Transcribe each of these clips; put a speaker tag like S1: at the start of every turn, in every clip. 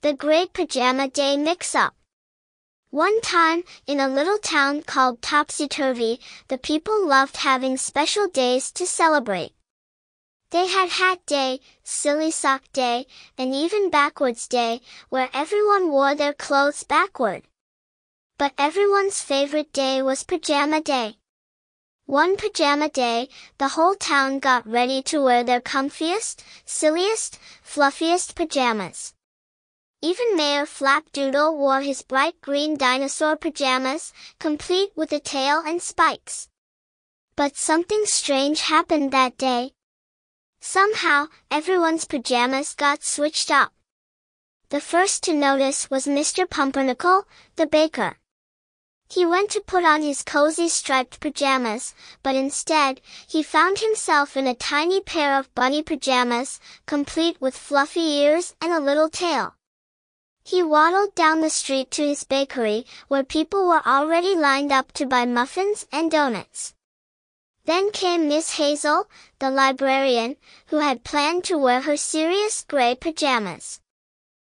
S1: The Great Pajama Day Mix-Up. One time, in a little town called Topsy-Turvy, the people loved having special days to celebrate. They had Hat Day, Silly Sock Day, and even Backwards Day, where everyone wore their clothes backward. But everyone's favorite day was Pajama Day. One Pajama Day, the whole town got ready to wear their comfiest, silliest, fluffiest pajamas. Even Mayor Flapdoodle wore his bright green dinosaur pajamas, complete with a tail and spikes. But something strange happened that day. Somehow, everyone's pajamas got switched up. The first to notice was Mr. Pumpernickel, the baker. He went to put on his cozy striped pajamas, but instead, he found himself in a tiny pair of bunny pajamas, complete with fluffy ears and a little tail. He waddled down the street to his bakery, where people were already lined up to buy muffins and donuts. Then came Miss Hazel, the librarian, who had planned to wear her serious gray pajamas.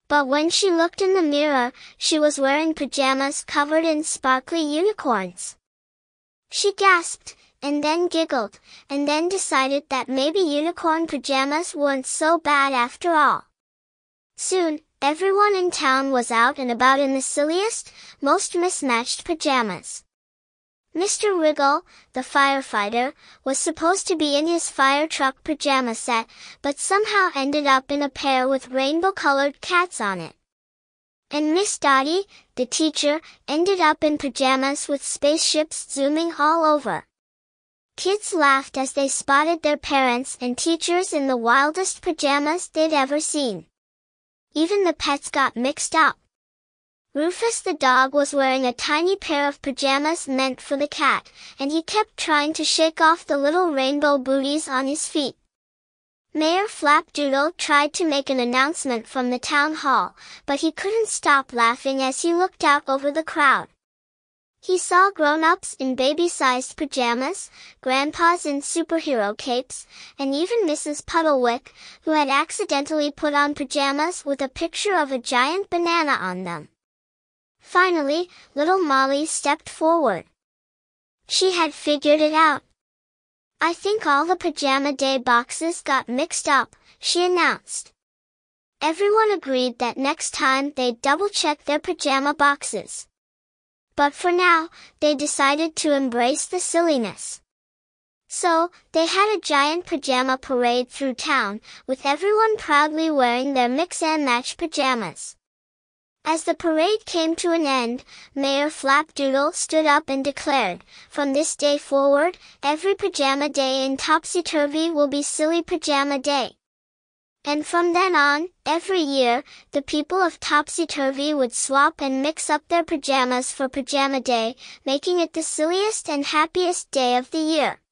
S1: But when she looked in the mirror, she was wearing pajamas covered in sparkly unicorns. She gasped, and then giggled, and then decided that maybe unicorn pajamas weren't so bad after all. Soon, everyone in town was out and about in the silliest, most mismatched pajamas. Mr. Wriggle, the firefighter, was supposed to be in his fire truck pajama set, but somehow ended up in a pair with rainbow-colored cats on it. And Miss Dottie, the teacher, ended up in pajamas with spaceships zooming all over. Kids laughed as they spotted their parents and teachers in the wildest pajamas they'd ever seen. Even the pets got mixed up. Rufus the dog was wearing a tiny pair of pajamas meant for the cat, and he kept trying to shake off the little rainbow booties on his feet. Mayor Flapdoodle tried to make an announcement from the town hall, but he couldn't stop laughing as he looked out over the crowd. He saw grown-ups in baby-sized pajamas, grandpas in superhero capes, and even Mrs. Puddlewick, who had accidentally put on pajamas with a picture of a giant banana on them. Finally, little Molly stepped forward. She had figured it out. "I think all the Pajama Day boxes got mixed up," she announced. Everyone agreed that next time they'd double-check their pajama boxes. But for now, they decided to embrace the silliness. So, they had a giant pajama parade through town, with everyone proudly wearing their mix-and-match pajamas. As the parade came to an end, Mayor Flapdoodle stood up and declared, "From this day forward, every pajama day in Topsy-Turvy will be Silly Pajama Day." And from then on, every year, the people of Topsy-Turvy would swap and mix up their pajamas for Pajama Day, making it the silliest and happiest day of the year.